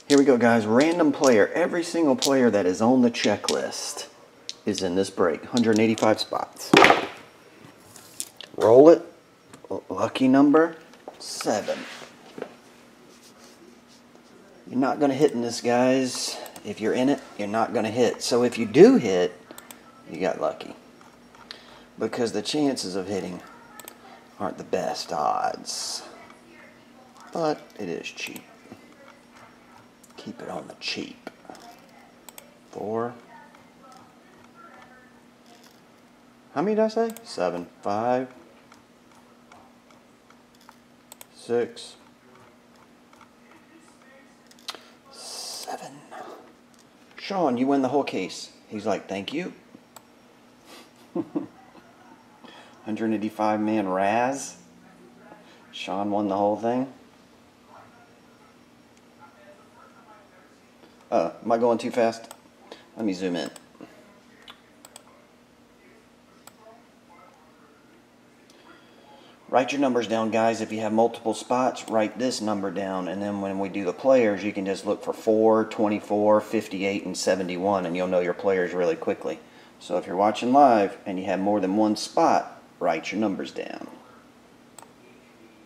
Here we go, guys. Random player. Every single player that is on the checklist is in this break. 185 spots. Roll it. Lucky number 7. You're not going to hit in this, guys. If you're in it, you're not going to hit. So if you do hit, you got lucky. Because the chances of hitting aren't the best odds. But it is cheap. Keep it on the cheap. 4. How many did I say? 7. 5. 6. 7. Sean, you win the whole case. He's like, thank you. 185 man Raz. Sean won the whole thing. Am I going too fast? Let me zoom in. Write your numbers down, guys. If you have multiple spots, write this number down. And then when we do the players, you can just look for 4, 24, 58, and 71, and you'll know your players really quickly. So if you're watching live and you have more than one spot, write your numbers down.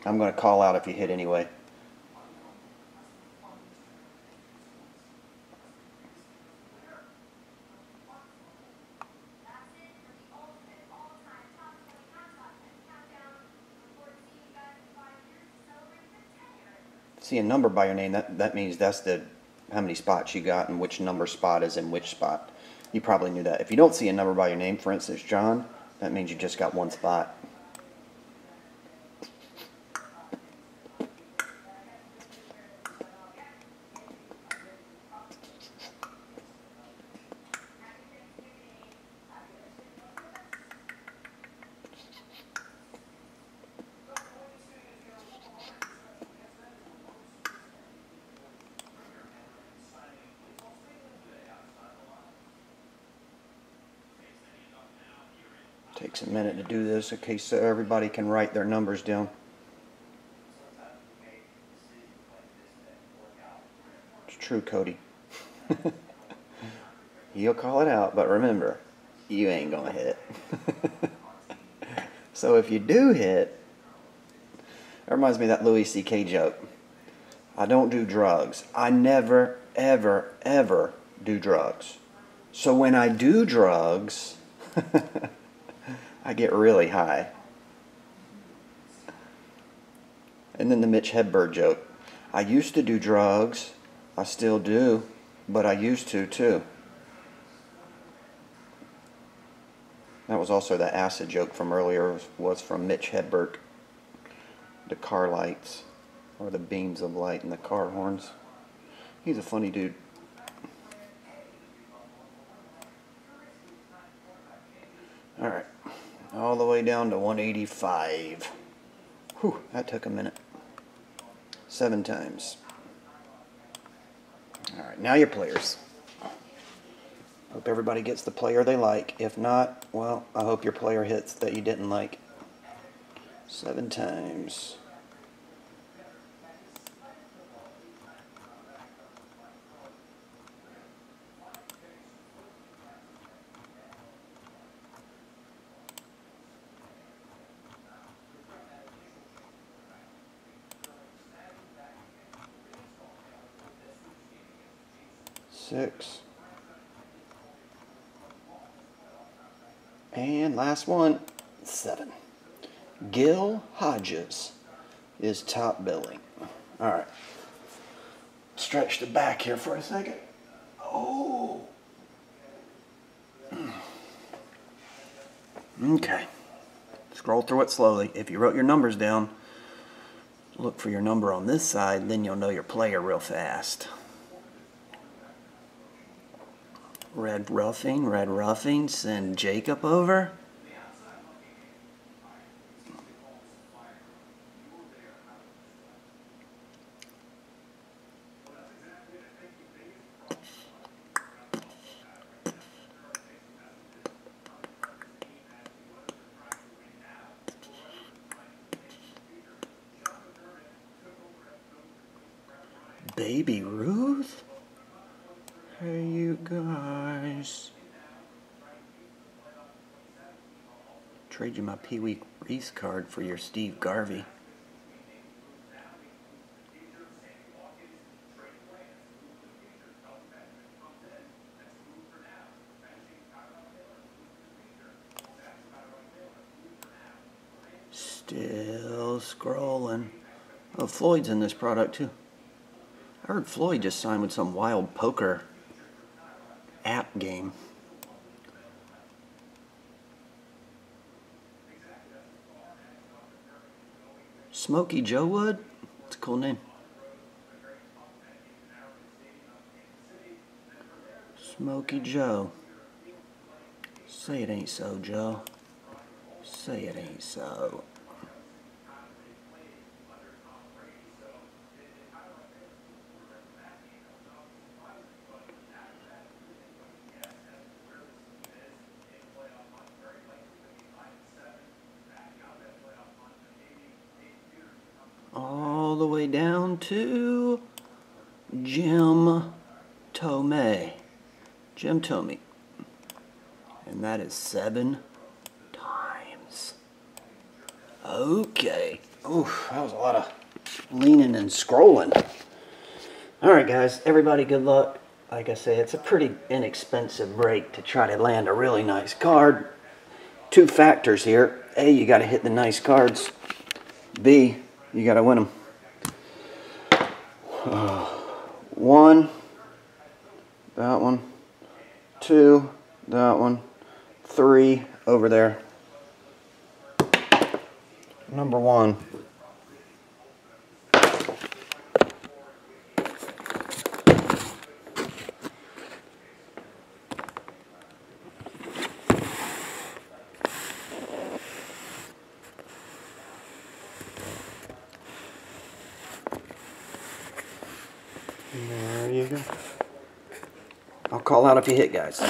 I'm going to call out if you hit anyway. See a number by your name, that means that's how many spots you got and which number spot is in which spot. You probably knew that. If you don't see a number by your name, for instance, John, that means you just got one spot. Takes a minute to do this in case everybody can write their numbers down. It's true, Cody. You'll call it out, but remember, you ain't gonna hit. So if you do hit, that reminds me of that Louis C.K. joke. I don't do drugs. I never, ever, ever do drugs. So when I do drugs, I get really high. And then the Mitch Hedberg joke. I used to do drugs. I still do. But I used to too. That was also that acid joke from earlier. Was from Mitch Hedberg. The car lights. Or the beams of light and the car horns. He's a funny dude. Alright. All the way down to 185. Whew, that took a minute. 7 times. Alright, now your players. Hope everybody gets the player they like. If not, well, I hope your player hits that you didn't like. 7 times. Six. And last one, 7. Gil Hodges is top billing. Alright. Stretch the back here for a second. Oh. Okay. Scroll through it slowly. If you wrote your numbers down, look for your number on this side, then you'll know your player real fast. Red Roughing, send Jacob over. Baby Ruth? Hey, you guys. Trade you my Pee Wee Reese card for your Steve Garvey. Still scrolling. Oh, Floyd's in this product too. I heard Floyd just signed with some wild poker app game. Smokey Joe Wood? That's a cool name. Smokey Joe. Say it ain't so, Joe. Say it ain't so. All the way down to Jim Tomei. Jim Tomei. And that is 7 times. Okay. Oof, that was a lot of leaning and scrolling. Alright guys, everybody good luck. Like I say, it's a pretty inexpensive break to try to land a really nice card. 2 factors here. A, you got to hit the nice cards. B, you got to win them. 1, that one. 2, that one. 3, over there. Number 1. There you go. I'll call out if you hit, guys.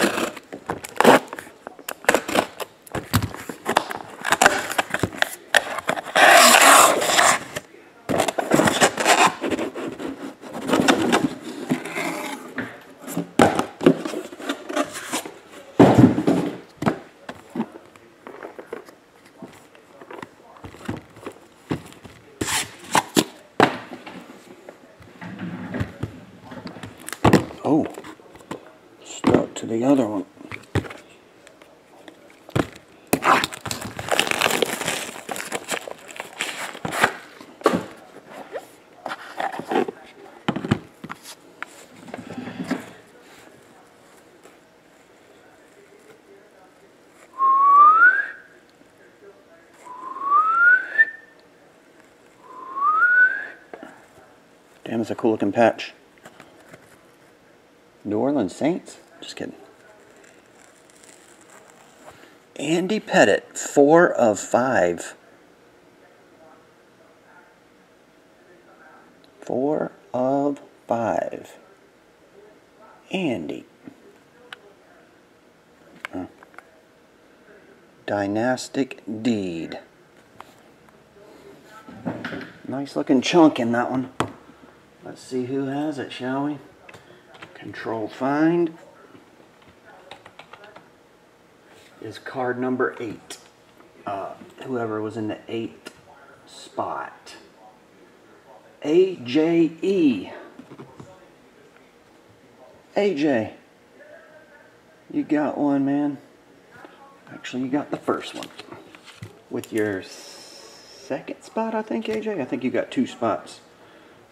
Oh, stuck to the other one. Damn, it's a cool looking patch. New Orleans Saints? Just kidding. Andy Pettit, 4 of 5. 4 of 5. Andy. Dynastic Deed. Nice looking chunk in that one. Let's see who has it, shall we? Control find is card number 8. Whoever was in the 8th spot. AJE. AJ, you got one, man. Actually, you got the first one. With your 2nd spot, I think, AJ? I think you got 2 spots.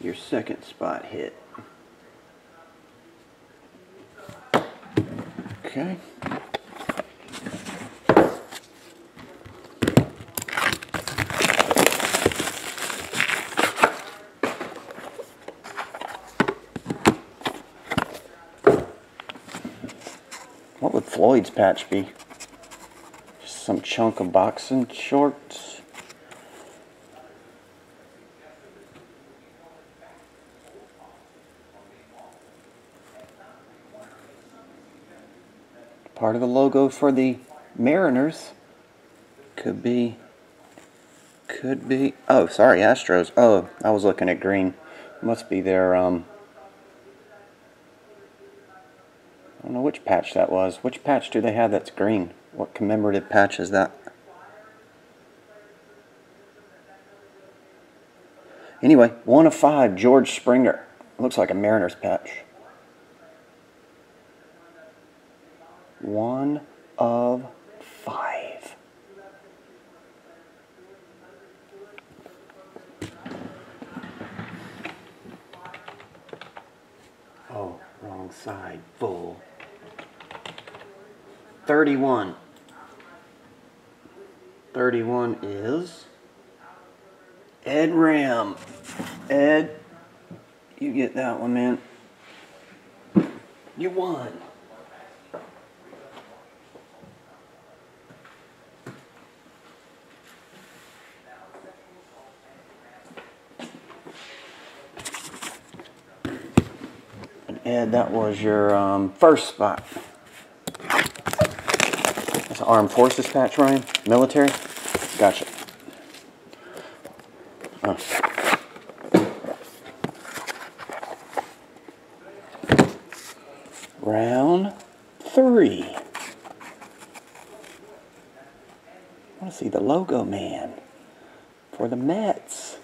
Your 2nd spot hit. Okay. What would Floyd's patch be? Just some chunk of boxing shorts? Part of the logo for the Mariners. Could be. Oh, sorry, Astros. Oh, I was looking at green. Must be their don't know which patch that was. Which patch do they have that's green? What commemorative patch is that? Anyway, 1 of 5, George Springer. Looks like a Mariners patch. 1 of 5. Oh, wrong side. Full. 31. 31 is Ed Ram. Ed, you get that one, man. You won. And Ed, that was your first spot. That's an Armed Forces patch, Ryan? Military? Gotcha. Round 3. I want to see the logo man for the Mets.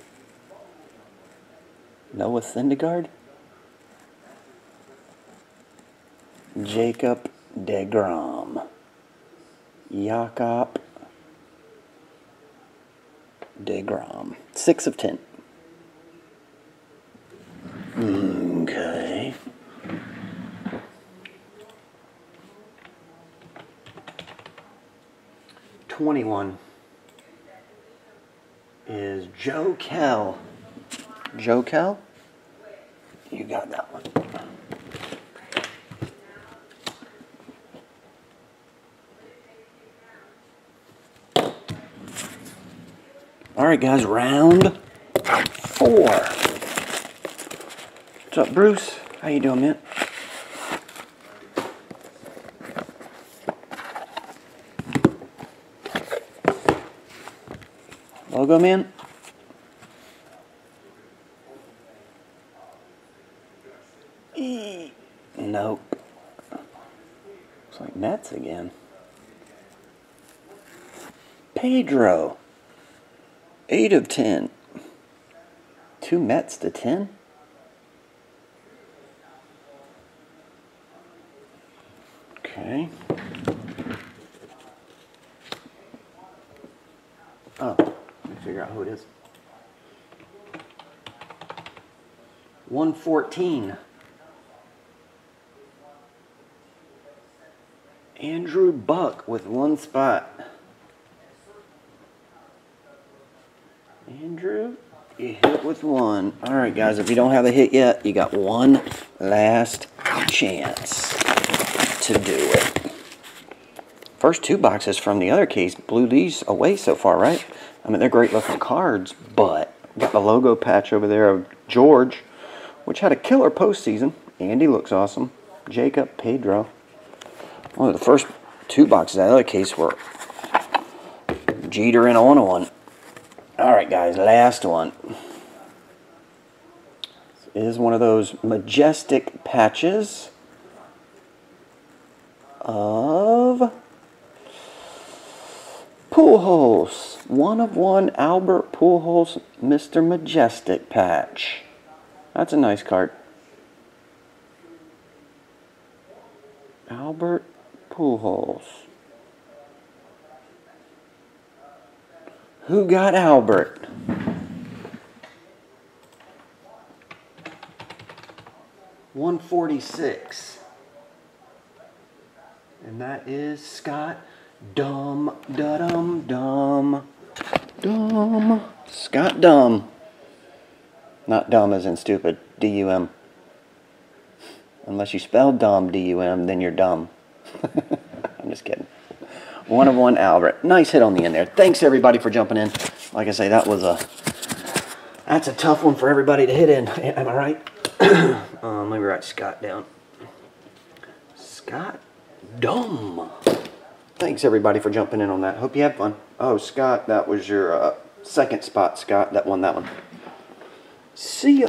Noah Syndergaard. Jacob deGrom. Jakob deGrom. 6 of 10. Okay. $21 is Joe Kell. Joe Kell? You got that one. All right, guys, round 4. What's up, Bruce? How you doing, man? Logo man? Nope. Looks like Mets again. Pedro. 8 of 10. 2 Mets to 10? Okay. Oh, let me figure out who it is. 114. Andrew Buck with 1 spot. Andrew, you hit with 1. All right, guys, if you don't have a hit yet, you got 1 last chance to do it. First 2 boxes from the other case blew these away so far, right? I mean, they're great looking cards, but got the logo patch over there of George, which had a killer postseason. Andy looks awesome. Jacob, Pedro. Well, the first 2 boxes out of the other case were Jeter and a 101. All right, guys, last one. This is one of those majestic patches of Pujols. 1 of 1 Albert Pujols Mr. Majestic patch. That's a nice card. Albert Pujols. Who got Albert? $146. And that is Scott Dumb. Scott Dumb. Not dumb as in stupid. D-U-M. Unless you spell dumb, D-U-M, then you're dumb. I'm just kidding. 1 of 1 Albert. Nice hit on the end there. Thanks everybody for jumping in. Like I say, that's a tough one for everybody to hit in. Am I right? Let me write Scott down. Scott Dumb. Thanks everybody for jumping in on that. Hope you had fun. Oh, Scott, that was your second spot, Scott. That won that one. See ya.